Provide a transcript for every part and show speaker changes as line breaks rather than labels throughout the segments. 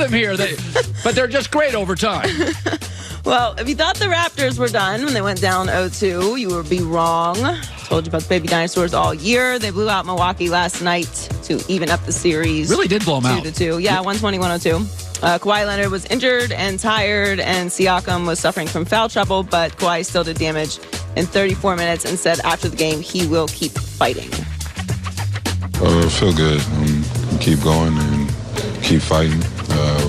them here. But they're just great over time.
Well, if you thought the Raptors were done when they went down 0-2, you would be wrong. Told you about the baby dinosaurs all year. They blew out Milwaukee last night to even up the series.
Really did blow them out.
2-2. Yeah, 120-102. Kawhi Leonard was injured and tired, and Siakam was suffering from foul trouble, but Kawhi still did damage in 34 minutes and said after the game he will keep fighting.
I feel good. Keep going and keep fighting.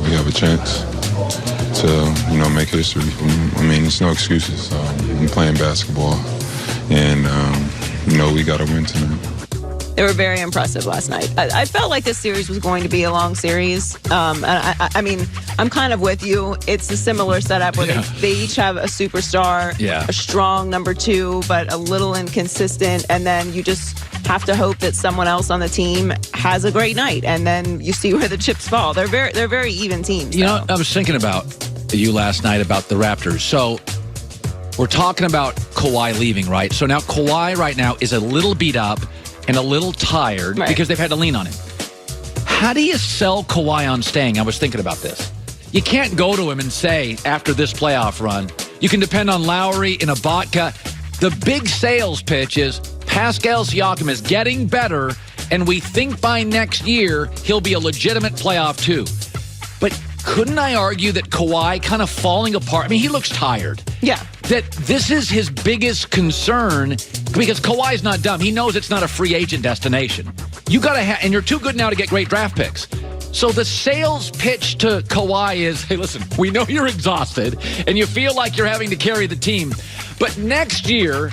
We have a chance to, make history. I mean, it's no excuses. I'm playing basketball, and, we got to win tonight.
They were very impressive last night. I felt like this series was going to be a long series. I mean, I'm kind of with you. It's a similar setup where they each have a superstar, a strong number two, but a little inconsistent. And then you just have to hope that someone else on the team has a great night. And then you see where the chips fall. They're very even teams.
You know, I was thinking about you last night about the Raptors. So we're talking about Kawhi leaving, right? So now Kawhi right now is a little beat up and a little tired because they've had to lean on him. How do you sell Kawhi on staying? I was thinking about this. You can't go to him and say, after this playoff run, you can depend on Lowry and Ibaka. The big sales pitch is Pascal Siakam is getting better, and we think by next year he'll be a legitimate playoff too. But couldn't I argue that Kawhi kind of falling apart? I mean, he looks tired.
Yeah.
That this is his biggest concern because Kawhi's not dumb. He knows it's not a free agent destination. You got to and you're too good now to get great draft picks. So the sales pitch to Kawhi is, hey, listen, we know you're exhausted and you feel like you're having to carry the team. But next year,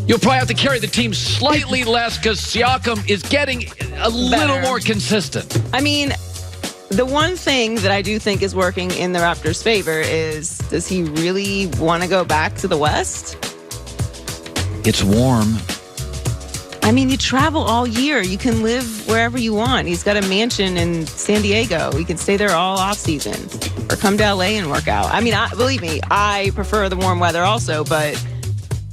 you'll probably have to carry the team slightly less because Siakam is getting a little more consistent.
I mean, the one thing that I do think is working in the Raptors' favor is, does he really want to go back to the West?
It's warm.
I mean, you travel all year. You can live wherever you want. He's got a mansion in San Diego. He can stay there all off season or come to LA and work out. I mean, believe me, I prefer the warm weather also, but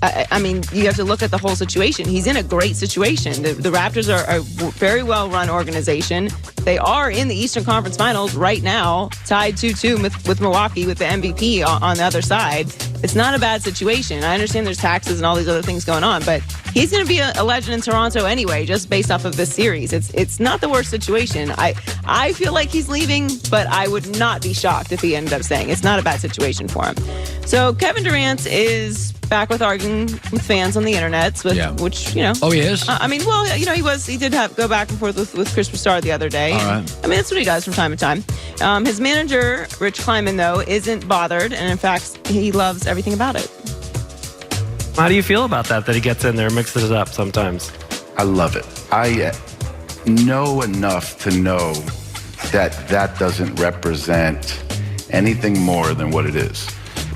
I mean, you have to look at the whole situation. He's in a great situation. The Raptors are a very well-run organization. They are in the Eastern Conference Finals right now, tied 2-2 with Milwaukee with the MVP on the other side. It's not a bad situation. I understand there's taxes and all these other things going on, but he's going to be a legend in Toronto anyway, just based off of this series. It's not the worst situation. I feel like he's leaving, but I would not be shocked if he ended up staying. It's not a bad situation for him. So Kevin Durant is back with arguing with fans on the internet, which,
Oh, he is?
I mean, well, he did go back and forth with Chris Broussard the other day.
All right.
I mean, that's what he does from time to time. His manager, Rich Kleiman, though, isn't bothered, and in fact, he loves everything about it.
How do you feel about that he gets in there and mixes it up sometimes?
I love it. I know enough to know that doesn't represent anything more than what it is.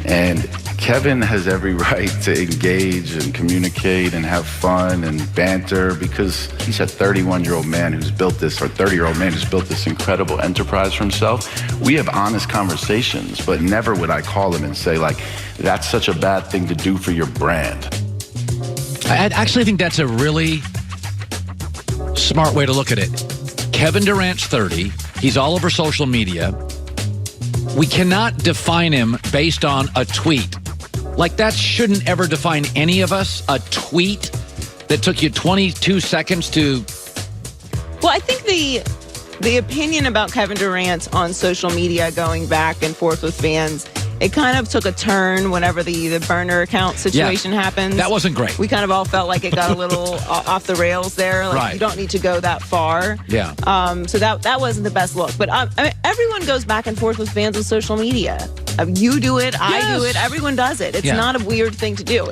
And Kevin has every right to engage and communicate and have fun and banter because he's a 31-year-old man who's built this, or 30-year-old man who's built this incredible enterprise for himself. We have honest conversations, but never would I call him and say, like, that's such a bad thing to do for your brand.
I actually think that's a really smart way to look at it. Kevin Durant's 30. He's all over social media. We cannot define him based on a tweet. Like, that shouldn't ever define any of us. A tweet that took you 22 seconds to...
Well, I think the opinion about Kevin Durant on social media going back and forth with fans, it kind of took a turn whenever the burner account situation happened.
That wasn't great.
We kind of all felt like it got a little off the rails there. Like, you don't need to go that far.
Yeah.
So that wasn't the best look. But I mean, everyone goes back and forth with fans on social media. You do it, I do it, everyone does it. It's not a weird thing to do.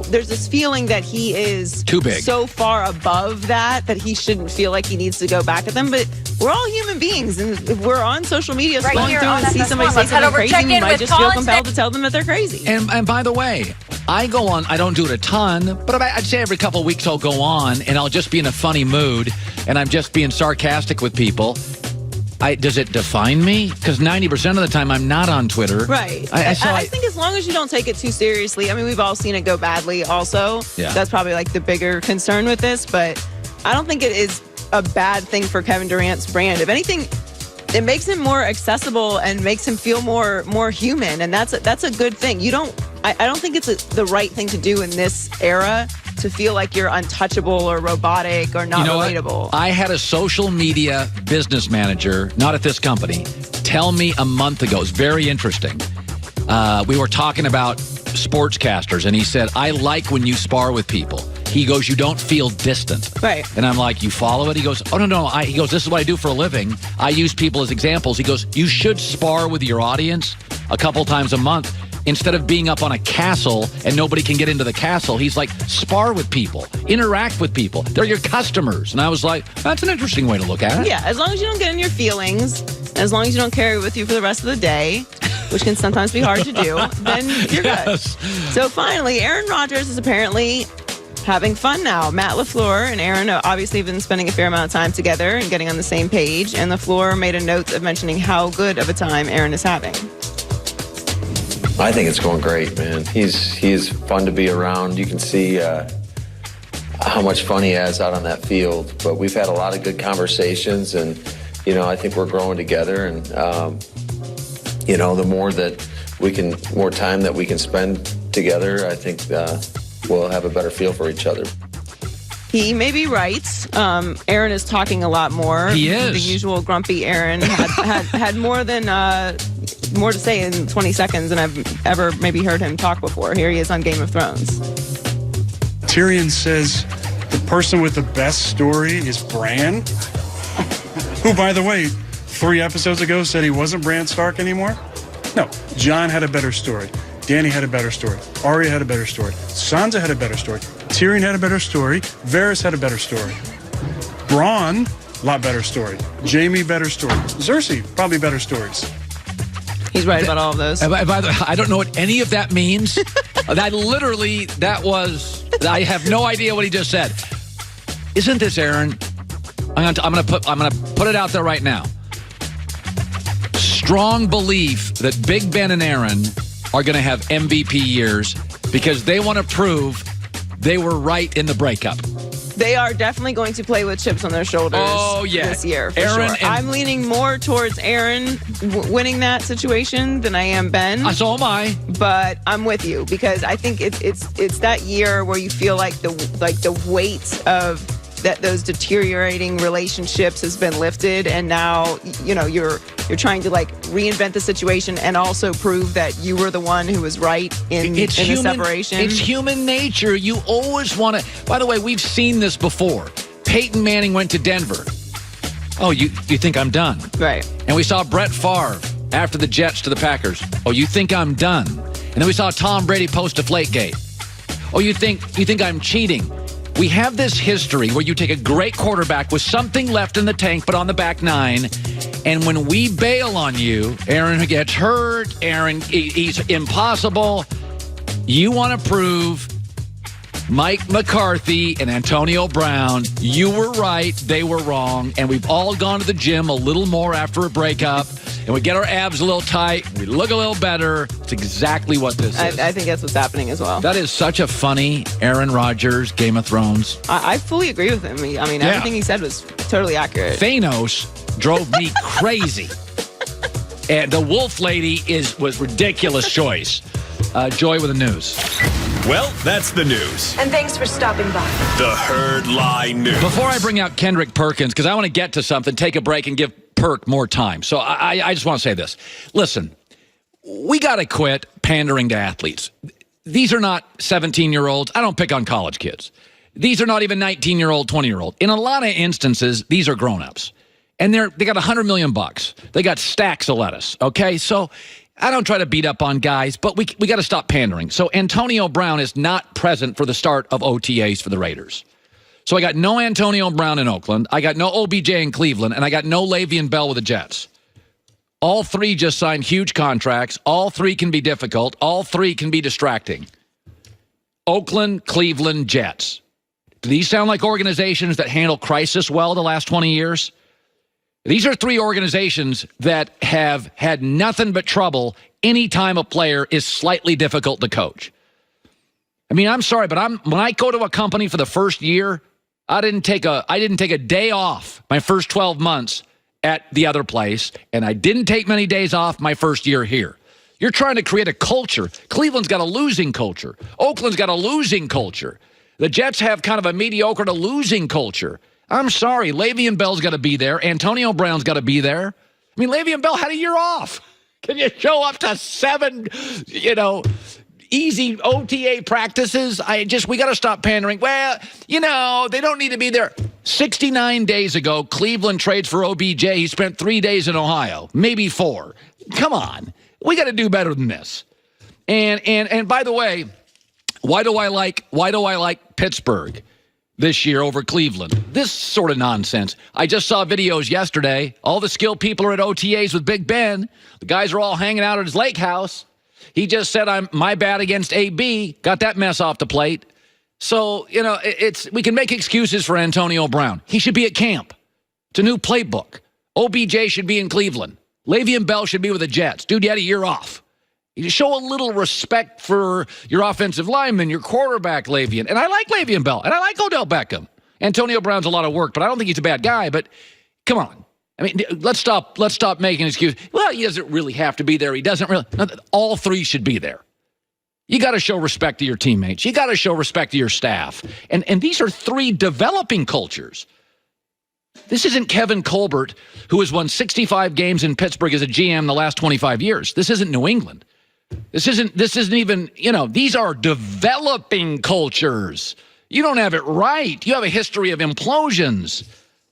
There's this feeling that he is
too big,
so far above that he shouldn't feel like he needs to go back at them. But we're all human beings, and if we're on social media scrolling through and see somebody say something crazy, you might just feel compelled to tell them that they're crazy.
And by the way, I go on, I don't do it a ton, but I'd say every couple of weeks I'll go on and I'll just be in a funny mood and I'm just being sarcastic with people. Does it define me? Because 90% of the time I'm not on Twitter.
Right. I think as long as you don't take it too seriously, I mean, we've all seen it go badly also.
Yeah.
That's probably like the bigger concern with this, but I don't think it is a bad thing for Kevin Durant's brand. If anything, it makes him more accessible and makes him feel more human, and that's a good thing. I don't think it's the right thing to do in this era to feel like you're untouchable or robotic or not relatable.
What? I had a social media business manager, not at this company, tell me a month ago. It's very interesting. We were talking about sportscasters, and he said, I like when you spar with people. He goes, you don't feel distant.
Right.
And I'm like, you follow it? He goes, oh, no. He goes, this is what I do for a living. I use people as examples. He goes, you should spar with your audience a couple times a month. Instead of being up on a castle and nobody can get into the castle, he's like, spar with people, interact with people. They're your customers. And I was like, that's an interesting way to look at it.
Yeah, as long as you don't get in your feelings, as long as you don't carry it with you for the rest of the day, which can sometimes be hard to do, then you're good. So finally, Aaron Rodgers is apparently having fun now. Matt LaFleur and Aaron obviously have been spending a fair amount of time together and getting on the same page, and LaFleur made a note of mentioning how good of a time Aaron is having.
I think it's going great, man. He's fun to be around. You can see how much fun he has out on that field. But we've had a lot of good conversations, and I think we're growing together. And the more time that we can spend together, I think we'll have a better feel for each other.
He may be right. Aaron is talking a lot more.
He is.
The usual grumpy Aaron had more to say in 20 seconds than I've ever maybe heard him talk before. Here he is on Game of Thrones.
Tyrion says the person with the best story is Bran, who, by the way, 3 episodes ago said he wasn't Bran Stark anymore. No, Jon had a better story. Dany had a better story. Arya had a better story. Sansa had a better story. Tyrion had a better story. Varys had a better story. Bronn, a lot better story. Jaime, better story. Cersei, probably better stories.
He's right about all of those.
I don't know what any of that means. I have no idea what he just said. Isn't this, Aaron? I'm gonna put it out there right now. Strong belief that Big Ben and Aaron are going to have MVP years because they want to prove they were right in the breakup.
They are definitely going to play with chips on their shoulders this year, for
Aaron
sure. I'm leaning more towards Aaron winning that situation than I am Ben.
So am I.
But I'm with you because I think it's that year where you feel like the weight of those deteriorating relationships has been lifted, and now you're trying to reinvent the situation and also prove that you were the one who was right in the separation.
It's human nature. You always want to. By the way, we've seen this before. Peyton Manning went to Denver. Oh, you think I'm done? Right. And we saw Brett Favre after the Jets to the Packers. Oh, you think I'm done? And then we saw Tom Brady post Deflategate. Oh, you think I'm cheating? We have this history where you take a great quarterback with something left in the tank but on the back nine, and when we bail on you, Aaron gets hurt, he's impossible. You want to prove Mike McCarthy and Antonio Brown, you were right, they were wrong, and we've all gone to the gym a little more after a breakup, and we get our abs a little tight, we look a little better. It's exactly what this is.
I think that's what's happening as well.
That is such a funny Aaron Rodgers, Game of Thrones.
I fully agree with him. I mean, everything he said was totally accurate.
Thanos drove me crazy. And the wolf lady was ridiculous choice. Joy with the news.
Well, that's the news.
And thanks for stopping by.
The Herd Lie News.
Before I bring out Kendrick Perkins, because I want to get to something, take a break and give Perk more time. So I just want to say this. Listen, we got to quit pandering to athletes. These are not 17-year-olds. I don't pick on college kids. These are not even 19-year-old, 20-year-old. In a lot of instances, these are grown-ups. And they got $100 million. They got stacks of lettuce, okay? So I don't try to beat up on guys, but we got to stop pandering. So Antonio Brown is not present for the start of OTAs for the Raiders. So I got no Antonio Brown in Oakland. I got no OBJ in Cleveland, and I got no Le'Veon Bell with the Jets. All three just signed huge contracts. All three can be difficult. All three can be distracting. Oakland, Cleveland, Jets. Do these sound like organizations that handle crisis well the last 20 years? These are three organizations that have had nothing but trouble anytime a player is slightly difficult to coach. I mean, I'm sorry, but when I go to a company for the first year, I didn't take a day off my first 12 months at the other place, and I didn't take many days off my first year here. You're trying to create a culture. Cleveland's got a losing culture. Oakland's got a losing culture. The Jets have kind of a mediocre to losing culture. I'm sorry. Le'Veon Bell's got to be there. Antonio Brown's got to be there. I mean, Le'Veon Bell had a year off. Can you show up to 7, easy OTA practices? We got to stop pandering. Well, they don't need to be there. 69 days ago, Cleveland trades for OBJ. He spent 3 days in Ohio, maybe 4. Come on. We got to do better than this. And by the way, why do I like Pittsburgh this year over Cleveland? This sort of nonsense. I just saw videos yesterday. All the skilled people are at OTAs with Big Ben. The guys are all hanging out at his lake house. He just said, "I'm my bad against AB." Got that mess off the plate. So, we can make excuses for Antonio Brown. He should be at camp. It's a new playbook. OBJ should be in Cleveland. Le'Veon Bell should be with the Jets. Dude, you had a year off. You show a little respect for your offensive lineman, your quarterback, Le'Veon. And I like Le'Veon Bell, and I like Odell Beckham. Antonio Brown's a lot of work, but I don't think he's a bad guy. But come on. I mean, let's stop making excuses. Well, he doesn't really have to be there. He doesn't really. No, all 3 should be there. You got to show respect to your teammates. You got to show respect to your staff. And these are 3 developing cultures. This isn't Kevin Colbert, who has won 65 games in Pittsburgh as a GM the last 25 years. This isn't New England. This isn't even, these are developing cultures. You don't have it right. You have a history of implosions.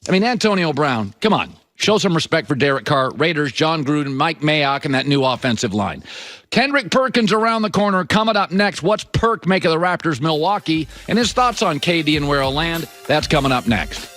I mean, Antonio Brown, come on. Show some respect for Derek Carr, Raiders, John Gruden, Mike Mayock, and that new offensive line. Kendrick Perkins around the corner. Coming up next, what's Perk make of the Raptors Milwaukee? And his thoughts on KD and where he'll land. That's coming up next.